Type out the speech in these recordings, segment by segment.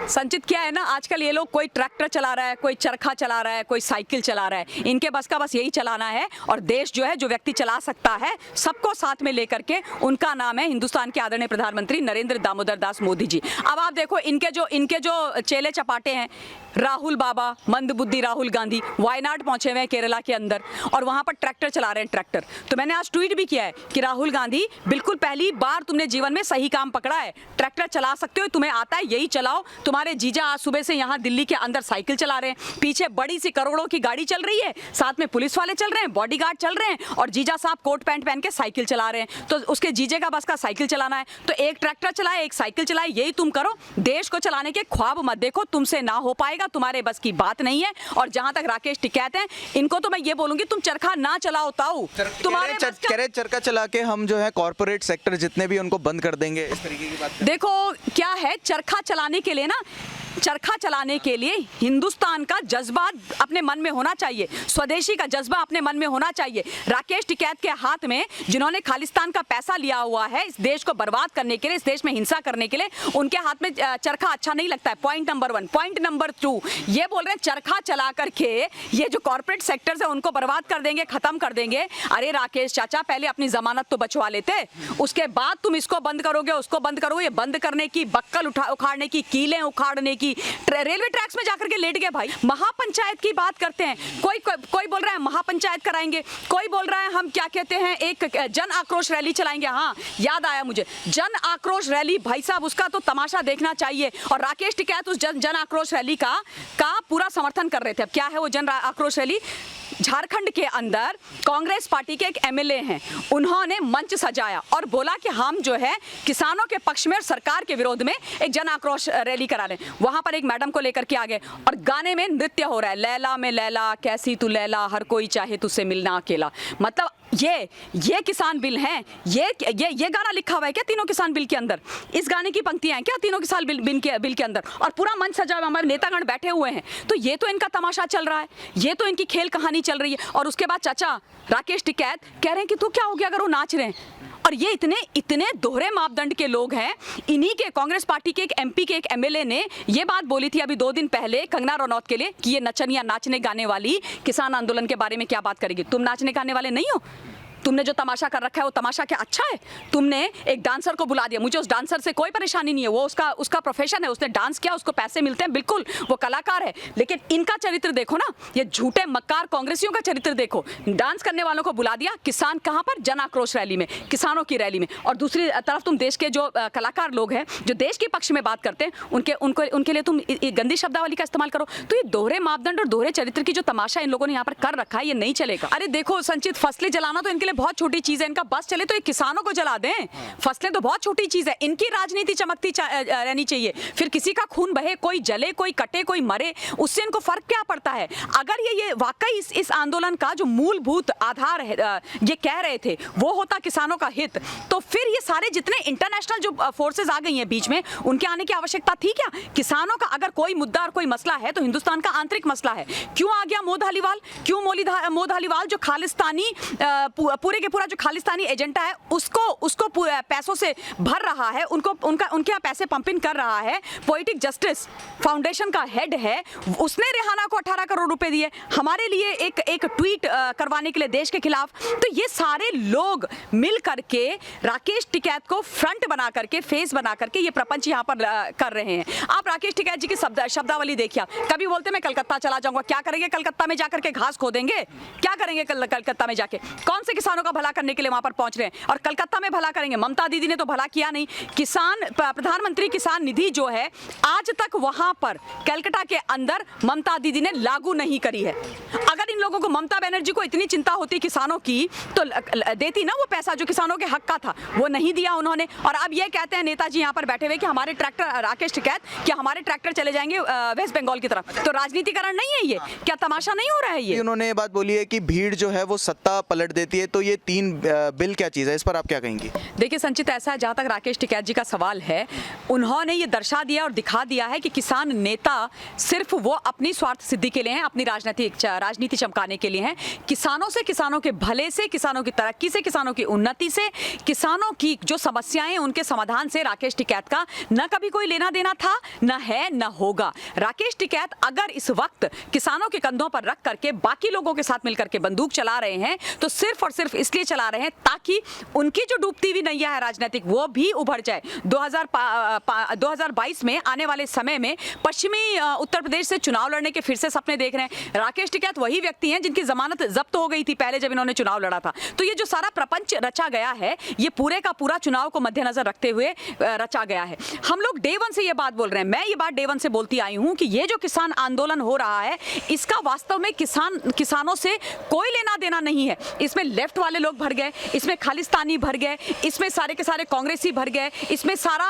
संचित क्या है ना, आजकल ये लोग कोई ट्रैक्टर चला रहा है, कोई चरखा चला रहा है, कोई साइकिल चला रहा है, इनके बस का बस यही चलाना है। और देश जो है, जो व्यक्ति चला सकता है सबको साथ में लेकर के, उनका नाम है हिंदुस्तान के आदरणीय प्रधानमंत्री नरेंद्र दामोदर दास मोदी जी। अब आप देखो इनके जो चेले चपाटे हैं, राहुल बाबा, मंदबुद्धि राहुल गांधी वायनाड पहुंचे हुए हैं केरला के अंदर, और वहां पर ट्रैक्टर चला रहे हैं ट्रैक्टर। तो मैंने आज ट्वीट भी किया है कि राहुल गांधी, बिल्कुल पहली बार तुमने जीवन में सही काम पकड़ा है, ट्रैक्टर चला सकते हो, तुम्हें आता है, यही चलाओ। तुम्हारे जीजा आज सुबह से यहाँ दिल्ली के अंदर साइकिल चला रहे हैं, पीछे बड़ी सी करोड़ों की गाड़ी चल रही है, साथ में पुलिस वाले चल रहे हैं, बॉडीगार्ड चल रहे हैं, और जीजा साहब कोट पैंट पहन के साइकिल चला रहे हैं। तो उसके जीजे का बस का साइकिल चलाना है, तो एक ट्रैक्टर चलाए, एक साइकिल चलाए, यही तुम करो। देश को चलाने के ख्वाब मत देखो, तुमसे ना हो पाएगा, तुम्हारे बस की बात नहीं है। और जहां तक राकेश टिकैत हैं, इनको तो मैं ये बोलूंगी, तुम चरखा ना चलाओ ताऊ, तुम्हारे चरखा चला के हम जो है कॉर्पोरेट सेक्टर जितने भी उनको बंद कर देंगे, इस तरीके की बात। देखो क्या है, चरखा चलाने के लिए ना, चरखा चलाने के लिए हिंदुस्तान का जज्बा अपने मन में होना चाहिए, स्वदेशी का जज्बा अपने मन में होना चाहिए। राकेश टिकैत के हाथ में, जिन्होंने खालिस्तान का पैसा लिया हुआ है इस देश को बर्बाद करने के लिए, इस देश में हिंसा करने के लिए, उनके हाथ में चरखा अच्छा नहीं लगता है। Point number 1। पॉइंट नंबर 2, ये बोल रहे हैं चरखा चला करके ये जो कॉर्पोरेट सेक्टर्स है उनको बर्बाद कर देंगे, खत्म कर देंगे। अरे राकेश चाचा, पहले अपनी जमानत तो बचवा लेते, उसके बाद तुम इसको बंद करोगे, उसको बंद करोगे। बंद करने की, बक्कल उखाड़ने की, कीलें उखाड़ने की, रेलवे ट्रैक्स में जाकर के लेट गए भाई। महापंचायत की बात करते हैं, कोई बोल रहा है महापंचायत कराएंगे, कोई बोल रहा है हम क्या कहते हैं, एक जन आक्रोश रैली चलाएंगे। हाँ, याद आया मुझे, जन आक्रोश रैली, भाई साहब उसका तो तमाशा देखना चाहिए। और राकेश टिकैत उस जन आक्रोश रैली का पूरा समर्थन कर रहे थे। अब क्या है वो जन आक्रोश रैली? झारखंड के अंदर कांग्रेस पार्टी के एक एमएलए हैं, उन्होंने मंच सजाया और बोला कि हम जो है किसानों के पक्ष में और सरकार के विरोध में एक जन आक्रोश रैली करा रहे हैं। वहां पर एक मैडम को लेकर के आ गए और गाने में नृत्य हो रहा है, लैला में लैला कैसी तू लैला, हर कोई चाहे तुझसे मिलना अकेला। मतलब ये किसान बिल हैं, ये गाना लिखा हुआ है क्या तीनों किसान बिल के अंदर? इस गाने की पंक्तियां हैं क्या तीनों किसान बिल के अंदर? और पूरा मंच सजा हुआ, हमारे नेतागण बैठे हुए हैं। तो ये तो इनका तमाशा चल रहा है, ये तो इनकी खेल कहानी चल रही है। और उसके बाद चाचा राकेश टिकैत कह रहे हैं कि तू क्या हो गया अगर वो नाच रहे हैं। और ये इतने दोहरे मापदंड के लोग हैं। इन्हीं के कांग्रेस पार्टी के एक एमपी के एक एमएलए ने ये बात बोली थी अभी 2 दिन पहले कंगना रनौत के लिए कि ये नचनिया, नाचने गाने वाली किसान आंदोलन के बारे में क्या बात करेगी? तुम नाचने गाने वाले नहीं हो। तुमने जो तमाशा कर रखा है वो तमाशा क्या अच्छा है? तुमने एक डांसर को बुला दिया, मुझे उस डांसर से कोई परेशानी नहीं है, वो उसका प्रोफेशन है, उसने डांस किया, उसको पैसे मिलते हैं, बिल्कुल वो कलाकार है। लेकिन इनका चरित्र देखो ना, ये झूठे मक्कार कांग्रेसियों का चरित्र देखो। डांस करने वालों को बुला दिया, किसान कहां पर? जन आक्रोश रैली में, किसानों की रैली में। और दूसरी तरफ तुम देश के जो कलाकार लोग हैं, जो देश के पक्ष में बात करते हैं, उनके लिए तुम गंदी शब्दावली का इस्तेमाल करो। तो ये दोहरे मापदंड और दोहरे चरित्र की जो तमाशा इन लोगों ने यहाँ पर कर रखा है, ये नहीं चलेगा। अरे देखो संचित, फसलें जलाना तो इनके बहुत छोटी चीज है, इनका बस चले तो ये किसानों को जला दें। फसलें तो बहुत छोटी चीज है, इनकी राजनीति चमकती रहनी चाहिए। फिर किसी का खून बहे, कोई जले, कोई कटे, कोई मरे, उससे इनको फर्क क्या पड़ता है? अगर ये वाकई इस आंदोलन का जो मूलभूत आधार है, ये कह रहे थे, वो होता किसानों का हित, तो फिर ये सारे जितने इंटरनेशनल जो फोर्सेज आ गई हैं बीच में, उनके आने की आवश्यकता थी क्या? किसानों का अगर कोई मुद्दा और कोई मसला है तो हिंदुस्तान का आंतरिक मसला है। क्यों आ गया मो धालीवाल? क्यों मो धालीवाल जो खालिस्तानी पूरे के पूरा जो खालिस्तानी एजेंडा है उसको पैसों से भर रहा है, उनके यहाँ पैसे पंपिंग कर रहा है। पोएटिक जस्टिस फाउंडेशन का हेड है, उसने रेहाना को 18 करोड़ रुपए दिए हमारे लिए एक ट्वीट करवाने के लिए देश के खिलाफ। तो ये सारे लोग मिल करके राकेश टिकैत को फ्रंट बना करके, फेस बना करके ये प्रपंच यहाँ पर कर रहे हैं। आप राकेश टिकैत जी की शब्दावली देखिए, कभी बोलते मैं कलकत्ता चला जाऊंगा। क्या करेंगे कलकत्ता में जाकर के? घास खोदेंगे? क्या करेंगे कलकत्ता में जाके? कौन से किसानों का भला करने के लिए वहां पर पहुंच रहे हैं? और कलकत्ता में भला करेंगे? ममता दीदी ने तो भला किया नहीं। प्रधानमंत्री किसान निधि जो है, आज तक वहां पर कलकत्ता के अंदर ममता दीदी ने लागू नहीं करी है। अगर इन लोगों को, ममता बनर्जी को इतनी चिंता होती किसानों की, तो देती ना वो पैसा जो किसानों के हक का था, वो नहीं दिया उन्होंने। और अब ये कहते हैं नेताजी यहाँ पर बैठे हुए कि हमारे ट्रैक्टर, राकेश टिकैत, कि हमारे ट्रैक्टर चले जाएंगे वेस्ट बंगाल की तरफ। तो राजनीतिकरण नहीं है ये? क्या तमाशा नहीं हो रहा है ये? उन्होंने ये बात बोली है कि भीड़ जो है वो सत्ता पलट देती है, तो ये 3 बिल क्या चीज़ है, इस पर आप क्या कहेंगी? देखिए संचित, ऐसा है, जहाँ तक राकेश टिकैत जी का सवाल है, उन्होंने ये दर्शा दिया और दिखा दिया है कि किसान नेता सिर्फ वो अपनी स्वार्थ सिद्धि के लिए हैं, अपनी राजनीति चमकाने के लिए हैं। किसानों से, किसानों के भले से, किसानों की तरक्की से, किसानों की उन्नति से, किसानों की जो समस्याएं उनके समाधान से राकेश टिकैत का न कभी कोई लेना देना था, न है, न होगा। राकेश टिकैत अगर इस वक्त किसानों के कंधों पर रख करके बाकी लोगों के साथ मिलकर के बंदूक चला रहे हैं तो सिर्फ और सिर्फ इसलिए चला रहे हैं ताकि उनकी जो डूबती हुई नैया है राजनीतिक, वो भी उभर जाए। 2022 में आने वाले समय में पश्चिमी उत्तर प्रदेश से चुनाव लड़ने के फिर से सपने देख रहे हैं। राकेश टिकैत वही व्यक्ति हैं जिनकी जमानत जब्त हो गई थी पहले जब इन्होंने चुनाव लड़ा था। तो ये जो सारा प्रपंच रचा गया है, ये पूरे का पूरा चुनाव को मद्देनजर रखते हुए रचा गया है। हम लोग डे वन से ये बात बोल रहे हैं, मैं ये बात डे वन से बोलती आई हूं कि ये जो किसान आंदोलन हो रहा है, इसका वास्तव में किसानों से कोई लेना देना नहीं है। इसमें लेफ्ट वाले लोग भर गए, इसमें खालिस्तानी भर गए, इसमें सारे के सारे कांग्रेसी भर गए, इसमें सारा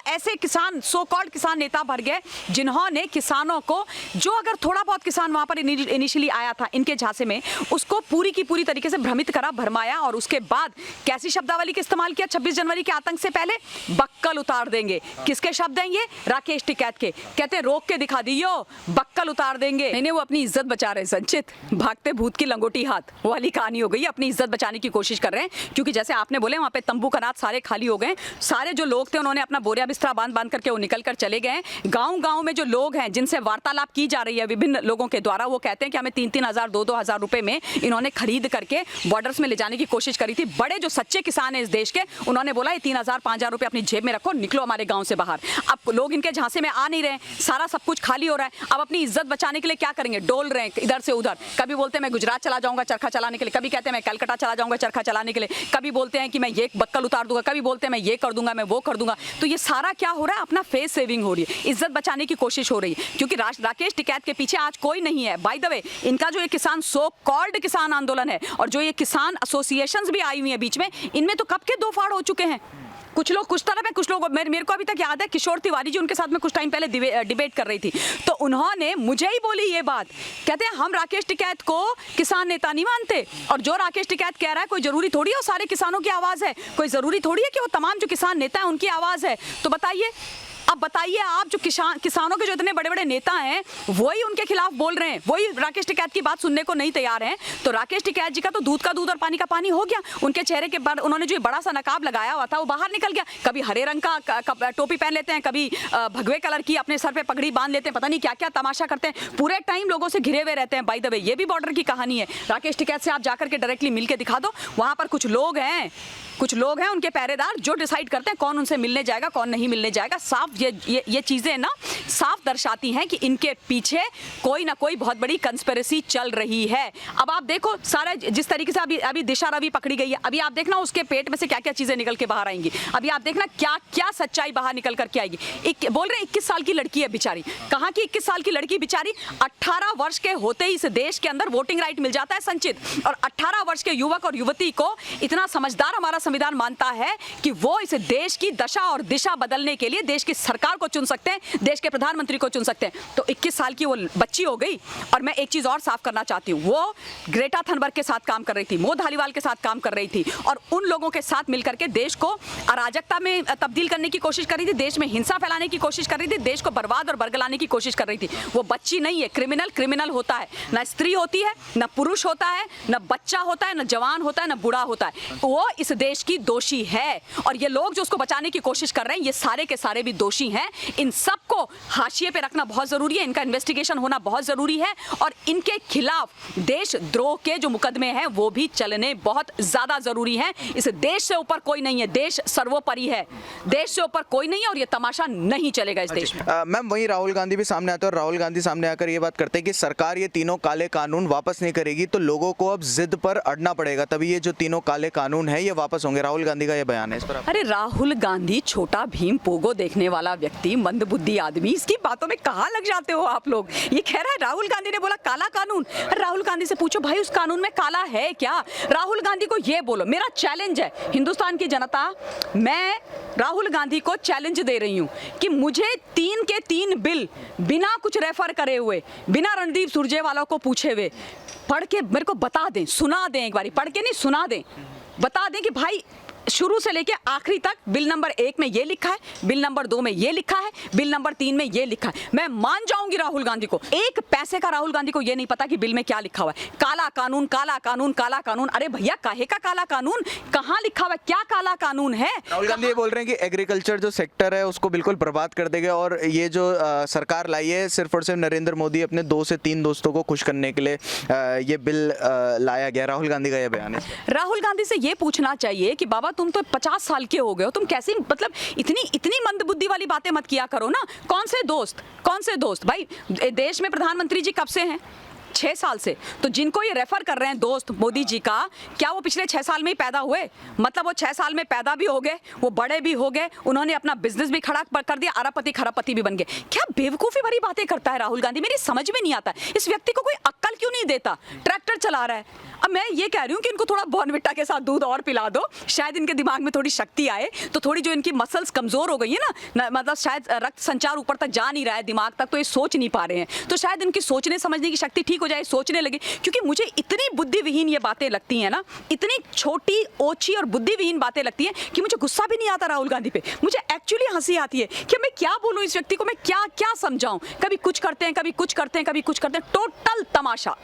ऐसे किसान, सो कॉल्ड किसान नेता भर गए जिन्होंने किसानों को, जो अगर थोड़ा बहुत किसान वहां पर इनिशियली आया था इनके झांसे में, उसको पूरी की पूरी तरीके से भ्रमित करा, भरमाया और उसके बाद कैसी शब्दावली का इस्तेमाल किया 26 जनवरी के आतंक से पहले? बक्कल उतार देंगे। किसके शब्द हैं ये? राकेश टिकैत के। कहते हैं रोक के दिखा दियो, बक्कल उतार देंगे। नहीं, वो अपनी इज्जत बचा रहे हैं संचित, भागते भूत की लंगोटी हाथ वो वाली कहानी हो गई। अपनी इज्जत बचाने की कोशिश कर रहे हैं क्योंकि जैसे आपने बोले वहां पे तंबू कनात सारे खाली हो गए। सारे जो लोग थे उन्होंने अपना बोरिया बिस्तरा बांध करके वो निकल कर चले गए। गांव में जो लोग हैं जिनसे वार्तालाप की जा रही है विभिन्न लोगों के द्वारा, वो कहते हैं कि हमें 3-3 हज़ार 2-2 हज़ार रुपए में इन्होंने खरीद करके बॉर्डर्स में ले जाने की कोशिश करी थी। बड़े जो सच्चे किसान हैं इस देश के, उन्होंने बोला ये 3,000-5,000 रुपए अपनी जेब में रखो, निकलो हमारे गाँव से बाहर। अब लोग इनके झांसे में आ नहीं रहे, सारा सब कुछ खाली हो रहा है। अब अपनी इज्जत बचाने के लिए क्या करेंगे? डोल रहे हैं इधर से उधर। कभी बोलते हैं मैं गुजरात चला जाऊंगा चरखा चलाने के लिए, कभी कहते हैं मैं कलकत्ता चला जाऊंगा चरखा चलाने के लिए, कभी बोलते हैं कि मैं ये बक्कल उतार दूंगा, कभी बोलते हैं मैं ये कर दूंगा, मैं वो कर दूंगा। तो ये सारा क्या हो रहा है? अपना फेस सेविंग हो रही है, इज्जत बचाने की कोशिश हो रही है क्योंकि राकेश टिकैत के पीछे आज कोई नहीं है। बाय द वे, इनका जो ये किसान सो कॉल्ड किसान आंदोलन है और जो ये किसान एसोसिएशंस भी आई हुई है बीच में, इनमें तो कब के 2 फाड़ हो चुके हैं। कुछ लोग कुछ तरफ है, कुछ लोग, मेरे को अभी तक याद है किशोर तिवारी जी उनके साथ में कुछ टाइम पहले डिबेट कर रही थी, तो उन्होंने मुझे ही बोली ये बात, कहते हैं हम राकेश टिकैत को किसान नेता नहीं मानते। और जो राकेश टिकैत कह रहा है कोई जरूरी थोड़ी है वो सारे किसानों की आवाज है, कोई जरूरी थोड़ी है कि वो तमाम जो किसान नेता है उनकी आवाज है। तो बताइए, अब बताइए आप, जो किसानों के जो इतने बड़े बड़े नेता हैं वही उनके खिलाफ बोल रहे हैं, वही राकेश टिकैत की बात सुनने को नहीं तैयार हैं। तो राकेश टिकैत जी का तो दूध का दूध और पानी का पानी हो गया। उनके चेहरे के बाद उन्होंने जो बड़ा सा नकाब लगाया हुआ था वो बाहर निकल गया। कभी हरे रंग का टोपी पहन लेते हैं, कभी भगवे कलर की अपने सर पे पगड़ी बांध लेते हैं, पता नहीं क्या क्या तमाशा करते हैं, पूरे टाइम लोगों से घिरे हुए रहते हैं। बाय द वे, ये भी बॉर्डर की कहानी है। राकेश टिकैत से आप जाकर के डायरेक्टली मिल के दिखा दो, वहां पर कुछ लोग हैं उनके पहरेदार जो डिसाइड करते हैं कौन उनसे मिलने जाएगा, कौन नहीं मिलने जाएगा। साफ ये चीजें ना साफ दर्शाती हैं कि इनके पीछे कोई ना कोई बहुत बड़ी कंस्पिरेसी चल रही है। अब आप देखो सारे जिस तरीके से अभी दिशा रवि पकड़ी गई है, अभी आप देखना उसके पेट में से क्या क्या चीजें निकल के बाहर आएंगी। अभी आप देखना क्या क्या सच्चाई बाहर निकल करके आएगी। बोल रहे 21 साल की लड़की है बेचारी, कहाँ की 21 साल की लड़की बेचारी? 18 वर्ष के होते ही इस देश के अंदर वोटिंग राइट मिल जाता है संचित। और 18 वर्ष के युवक और युवती को इतना समझदार हमारा संविधान मानता है कि वो इस देश की दशा और दिशा बदलने के लिए देश की सरकार को चुन सकते हैं, देश के प्रधानमंत्री को चुन सकते हैं। तो 21 साल की वो बच्ची हो गई। और मैं एक चीज और साफ करना चाहती हूँ, वो ग्रेटा थनबर्ग के साथ काम कर रही थी, मोह धालीवाल के साथ काम कर रही थी और उन लोगों के साथ मिलकर के देश को अराजकता में तब्दील करने की कोशिश कर रही थी, देश में हिंसा फैलाने की कोशिश कर रही थी, देश को बर्बाद और बरगलाने की कोशिश कर रही थी। वो बच्ची नहीं है, क्रिमिनल होता है। ना स्त्री होती है, ना पुरुष होता है, ना बच्चा होता है, ना जवान होता है, ना बूढ़ा होता है। वो इस देश की दोषी है और ये लोग जो उसको बचाने की कोशिश कर रहे हैं, ये सारे के सारे भी दोषी हैं। इन सबको हाशिए पे रखना बहुत जरूरी है, इनका इन्वेस्टिगेशन होना बहुत जरूरी है और इनके खिलाफ देशद्रोह के जो मुकदमे हैं वो भी चलने बहुत ज्यादा जरूरी हैं। इस देश से ऊपर कोई नहीं है, देश सर्वोपरि है, देश से ऊपर कोई नहीं है और ये तमाशा नहीं चलेगा इस देश में। मैम, वहीं राहुल गांधी भी सामने आते हैं और राहुल गांधी सामने आकर ये बात करते हैं कि सरकार ये तीनों काले कानून वापस नहीं करेगी, तो लोगों को अब जिद पर अड़ना पड़ेगा, तभी ये जो तीनों काले कानून है ये वापस होंगे। राहुल गांधी का ये बयान है इस पर। अरे राहुल गांधी छोटा भीम पोगो देखने वाला व्यक्ति, मंदबुद्धि आदमी, इसकी बातों में कहाँ लग जाते हो आप लोग। ये कह रहा है राहुल गांधी ने बोला काला कानून। राहुल गांधी से पूछो भाई उस कानून में काला है क्या। राहुल गांधी को ये बोलो, मेरा चैलेंज है हिंदुस्तान की जनता, मैं राहुल गांधी को चैलेंज दे रही हूं कि मुझे 3 के 3 बिल बिना कुछ रेफर करे हुए, बिना रणदीप सुरजेवाला को पूछे हुए पढ़ के मेरे को बता दें, सुना दें, एक बारी पढ़ के नहीं सुना दें, बता दें कि भाई शुरू से लेके आखिरी तक बिल नंबर 1 में ये लिखा है, बिल नंबर 2 में ये लिखा है, बिल नंबर 3 में ये लिखा है। मैं मान जाऊंगी राहुल गांधी को, एक पैसे का राहुल गांधी को ये नहीं पता कि बिल में क्या लिखा हुआ है। काला कानून, काला कानून, काला कानून। अरे भैया काहे का काला कानून, कहाँ लिखा हुआ है, क्या काला कानून है। राहुल गांधी ये बोल रहे हैं कि एग्रीकल्चर जो सेक्टर है उसको बिल्कुल बर्बाद कर देगा और ये जो सरकार लाई है सिर्फ और सिर्फ नरेंद्र मोदी अपने 2 से 3 दोस्तों को खुश करने के लिए ये बिल लाया गया। राहुल गांधी का ये बयान है। राहुल गांधी से ये पूछना चाहिए कि बाबा तुम तो 50 साल के हो गए हो, तुम कैसी मतलब इतनी मंदबुद्धि वाली बातें मत किया करो ना। कौन से दोस्त भाई, देश में प्रधानमंत्री जी कब से हैं? 6 साल से। तो जिनको ये रेफर कर रहे हैं दोस्त मोदी जी का, क्या वो पिछले 6 साल में ही पैदा हुए? मतलब वो 6 साल में पैदा भी हो गए, वो बड़े भी हो गए, उन्होंने अपना बिजनेस भी खड़ा कर दिया, अरबपति खरबपति भी बन गए। क्या बेवकूफ़ी भरी बातें करता है राहुल गांधी, मेरी समझ में नहीं आता इस व्यक्ति को कोई अक्ल क्यों नहीं देता। ट्रैक्टर चला रहा है। अब मैं ये कह रही हूँ कि इनको थोड़ा बॉर्नविटा के साथ दूध और पिला दो, शायद इनके दिमाग में थोड़ी शक्ति आए, तो थोड़ी जो इनकी मसल्स कमज़ोर हो गई है ना, मतलब शायद रक्त संचार ऊपर तक जा नहीं रहा है दिमाग तक, तो ये सोच नहीं पा रहे हैं, तो शायद इनकी सोचने समझने की शक्ति ठीक हो जाए, सोचने लगे। क्योंकि मुझे इतनी बुद्धिविहीन ये बातें लगती हैं ना, इतनी छोटी ओछी और बुद्धिविहीन बातें लगती हैं कि मुझे गुस्सा भी नहीं आता राहुल गांधी पे, मुझे एक्चुअली हंसी आती है कि मैं क्या बोलूँ इस व्यक्ति को, मैं क्या क्या समझाऊँ। कभी कुछ करते हैं, कभी कुछ करते हैं, कभी कुछ करते हैं, टोटल तमाशा।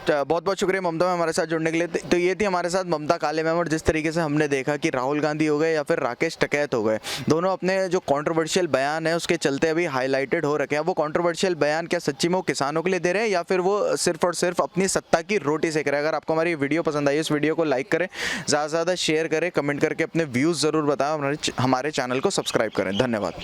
बहुत बहुत शुक्रिया ममता मैम हमारे साथ जुड़ने के लिए। तो ये थी हमारे साथ ममता काले मैम, और जिस तरीके से हमने देखा कि राहुल गांधी हो गए या फिर राकेश टिकैत हो गए, दोनों अपने जो कंट्रोवर्शियल बयान है उसके चलते अभी हाईलाइटेड हो रखे हैं। वो कंट्रोवर्शियल बयान क्या सच्ची में वो किसानों के लिए दे रहे हैं या फिर वो सिर्फ और सिर्फ अपनी सत्ता की रोटी सेक रहे हैं। अगर आपको हमारी वीडियो पसंद आई, इस वीडियो को लाइक करें, ज़्यादा से ज़्यादा शेयर करें, कमेंट करके अपने व्यूज़ ज़रूर बताएं, हमारे चैनल को सब्सक्राइब करें। धन्यवाद।